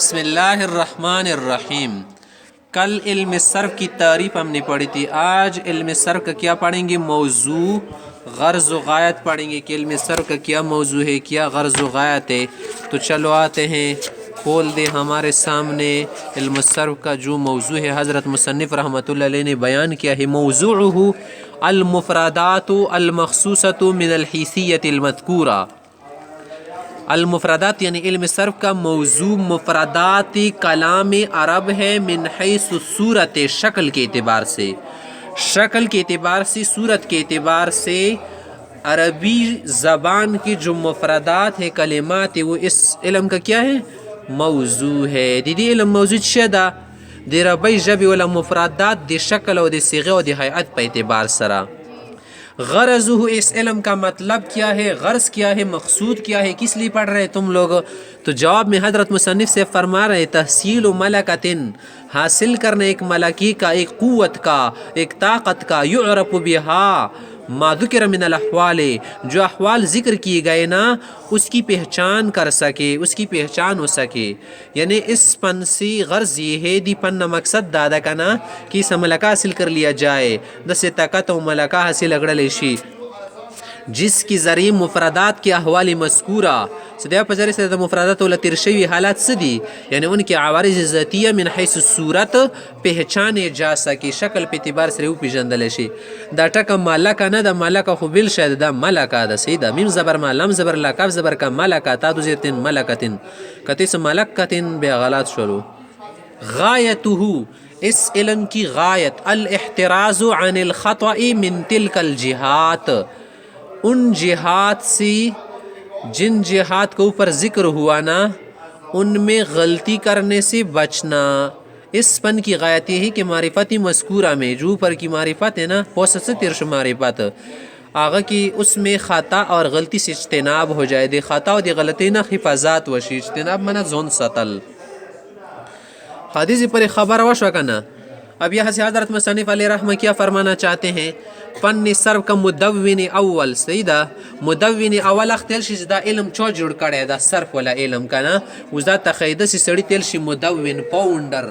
बिस्मिल्लाहिर्रहमानिर्रहीम। कल इल्म सर्फ की तारीफ हमने पढ़ी थी। आज इल्म सर्फ का क्या पढ़ेंगे? मौजू गर्ज़ व गायत पढ़ेंगे कि इल्म सर्फ का क्या मौजू है, क्या गर्ज़ व गायत है। तो चलो आते हैं, खोल दे हमारे सामने इल्म सर्फ का जो मौजू है। हज़रत मुसन्निफ़ रहमतुल्लाह अलैह ने बयान किया है, मौज़ूउहु अल-मुफ़रदातु अल-मख़सूसतु मिनल हिस्सिय्यतिल मज़कूरा। अलमुफ़रदात यानी इल्म सर्फ का मौजू मुफ़रदात कलाम अरब है, मिन हैसु सूरत, शक्ल के एतबार से, शक्ल के एतबार से, सूरत के एतबार से अरबी ज़बान की जो मुफ़रदात है, कलिमात है, वो इस इल्म का क्या है? मौजू है। दीदी इल्म मौजू शदा दे रबी जबी वाला मुफ़रदात दे शक्ल और दे सिग़े और दे हैअत पे एतबार सरा। गरज़ुहु, इस इल्म का मतलब क्या है, गर्ज़ क्या है, मकसूद क्या है, किस लिए पढ़ रहे तुम लोग? तो जवाब में हज़रत मुसन्निफ़ से फरमा रहे, तहसील मलकतिन, हासिल करने एक मलकी का, एक क़ुव्वत का, एक ताकत का, युअरफ़ु बिहा मा ज़ुकिर मिनल अहवाल, जो अहवाल ज़िक्र किए गए ना, उसकी पहचान कर सके, उसकी पहचान हो सके। यानी इस पन से गर्ज़ ये है, दी पन मकसद दादा का ना कि इस मलका हासिल कर लिया जाए, दस ताकत व मलका हासिल अगड़ल शी, जिसकी ज़रिए मुफ़रदात के अहवाल मज़कूरा सदा पजरे से मुफ़रदात वाला तिरशवी हालात सदी, यानी उनके आवारिज़ ज़तिया मिन हैस सूरत पहचाने जा सके, शक्ल पे एतबार से पेजंदल शी। दा टका मलका न दा मलका खुबिल शायद दा मलका दा सीधा मीम ज़बर मा लम ज़बर ला कफ ज़बर का मलका ता दो ज़तिन मलकतिन कतिस मलकतिन बेगलात शुरू। गायतुहु, इस इल्म की गायत अल इह्तिराज़ु अनिल ख़तअ मिन तिलकल जिहात, उन जिहात से जिन जिहात के ऊपर ज़िक्र हुआ ना, उनमें गलती करने से बचना। इस पन की गायत यही कि मारिफती मज़कूरा में जो ऊपर की मारिफत है ना, पोसत से तिरश मारिफत आगा की, उसमें ख़ता और गलती से इज्तिनाब हो जाए, दे ख़ता और दे गलती ना हिफाजत वशी, इज्तिनाब मना जोन सतल हदीस पर ख़बर वश वकना। अब यहाँ से हज़रत मुसन्निफ़ अलैहि रहमह क्या फरमाना चाहते हैं? पन्नी सर्व का मुदव्विन अव्वल सईदा, मुदव्विन अव्वल अख्तिल शी दा इल्म चो जुड़ करे दा सर्फ वाला इल्म का ना, उज़ा तक़ीदा से सड़ी तेल शी मुदव्विन founder,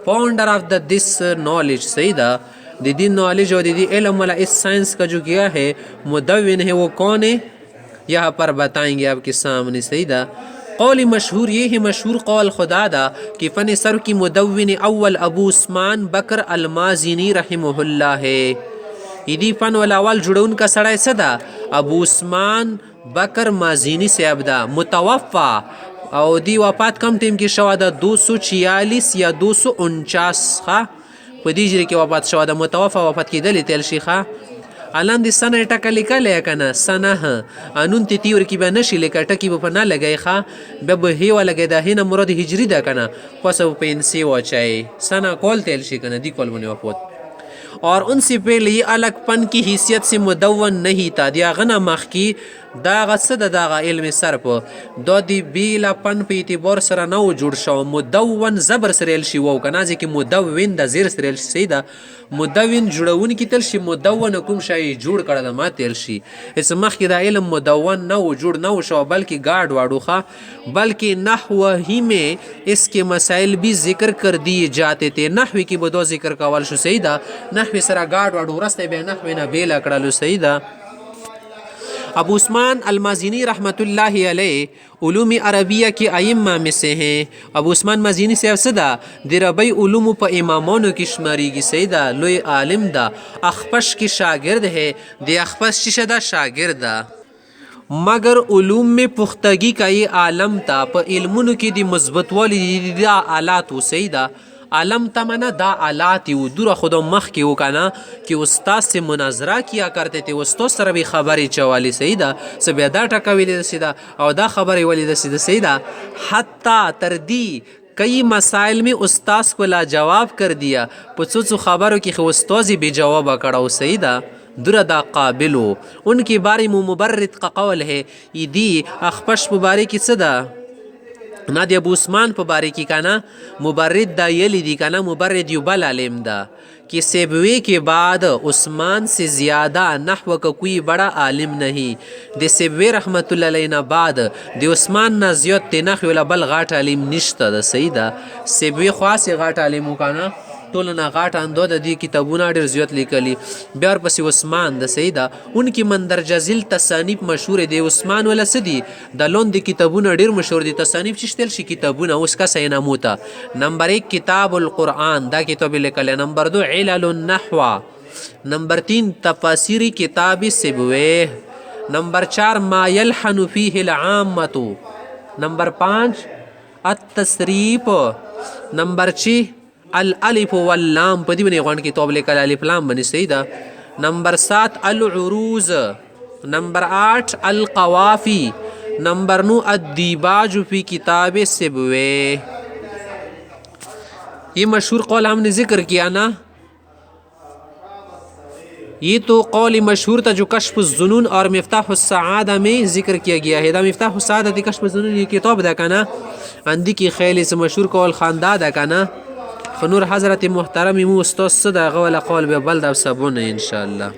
founder of the this knowledge Saeeda, दीदी नॉलेज और दीदी इल्म वाला इस साइंस का जो क्या है मुदव्विन है, वो कौन है यहाँ पर बताएंगे आपके सामने सईदा। कौल मशहूर ये है, मशहूर कौल खुदादा कि फ़न सर्फ की मुदव्विन अव्वल अबू उस्मान बकर अलमाज़िनी रहमहुल्लाह है। इदी फ़न वाला अव्वल जुड़े उनका सड़ा सदा अबू उस्मान बकर माज़िनी से अबदा मुतवफ़ा और दी वफ़ात कम टीम की शवादा 246 या 249 खा पदीजरी के वफ़ात शवादा मुतवफ़ा वफ़ात की दली तेल शिखा अलम दी सना टका लिखा ले कना सना अनुन तिती और की बनशी लेकर टकी बना लगे खा बब हे वाला लगे दा हिना मुराद हिजरी दा कना पसव पेन से वाचाए सना कॉल तेल शी कना दी कॉल बने वफोत। और उनसे पहले ये अलग पन की हैसियत से मुदव्वन नहीं था, दिया गना मख की दागा सद दागा इल्म सर्फ दो दी बीला पन पे एतबार सरा नौ जुड़ शो मुदव्वन जबर सरेल शी वो कना जे कि मुदव्विन दा ज़ेर सरेल सीधा मुदव्विन जुड़वन की तल शी मुदव्वन हुकुम शाही जुड़ कर दा मा तेल शी। इस मख की दा इल्म मुदव्वन नौ जुड़ नौ शो बल्कि गाड़ वाड़ू खा, बल्कि नहव ही में इसके मसाइल भी जिक्र कर दिए जाते थे। नहवी की बदो जिक्र का वाल शु सईदा, नहवी सरा गाड़ वाड़ू रस्ते बे नहवी ना बेला कड़ालू सईदा। अबू उस्मान अलमाज़िनी रहमतुल्लाहि अलैह उलूम अरबिया के अइम्मा में से हैं। अबू उस्मान माज़िनी से सदा दिरबई उलूम प इमामों की शुमारी की सईदा लोई आलिम दा अखपश की शागिर्द है, दे अखपश चिशदा शागिर्दा, मगर उलूम में पुख्तगी का ये आलम था, प इल्मुन की दी मजबूत वाली दा आलात हो सईदा आलम तमना दा आलात यू दूर खुदा मख की वकाना कि उस्ताद से मुनाजरा किया करते थे, उस्तो सर भी खबरी चवाली सईदा सब दा टका वाली सीधा और दा खबर वाली सीधा सईदा हत्ता तरदी कई मसाइल में उस्ताद को लाजवाब कर दिया, पुचुचु खबरों की उस्ताजी बेजवाब कड़ा सईदा दुरदा काबिलो। उनके बारे में मुबर्रिद का कौल है, ईदी अखपश मुबारक की सदा نا دی ابو عثمان په باره کې کنا مبرد دا یلی دی کنا مبرد یو بل علم دا کہ سیبوے کے بعد عثمان سے زیادہ نحو کا کوئی بڑا عالم نہیں د سیبوے رحمت الله علیه نه بعد د عثمان نه زیات ته نحو ولا بل غاټ عالم نشته د سیدا سیبوے خاص غاټ عالم وکانا ټول نه غاټ اندو د دې کتابونه ډیر زیات لیکلي بیا ورپسې عثمان د سیدا انکی مندرجه ذیل تصانیف مشهور دی عثمان ولا سدي د لوند کتابونه ډیر مشهور دي تصانیف چشتل شي کتابونه اوس کا سینا موتا نمبر 1 کتاب القرآن دا کتاب لیکل نمبر 2 علل النحو نمبر 3 تفاسیر کتاب سیبويه نمبر 4 ما يلحن فيه العامة نمبر 5 التصریف نمبر 6 الالف واللام په دې باندې غوڼ کتاب لیکل الف لام باندې صحیح ده نمبر 7 العروض نمبر 8 القوافی نمبر 9 الدیباج فی کتاب سیبويه یہ مشہور قول ہم نے ذکر کیا نا یہ تو قول مشہور تھا جو کشف الظنون اور مفتاح السعادہ میں ذکر کیا گیا ہے دا مفتاح السعادہ دی کشف الظنون یہ کتاب دا کنا اندی کی خیلی سے مشہور قول خاندہ دا کنا فنور حضرت محترم مو استاذ صدا غول قول به بلد او سبونه ان شاء الله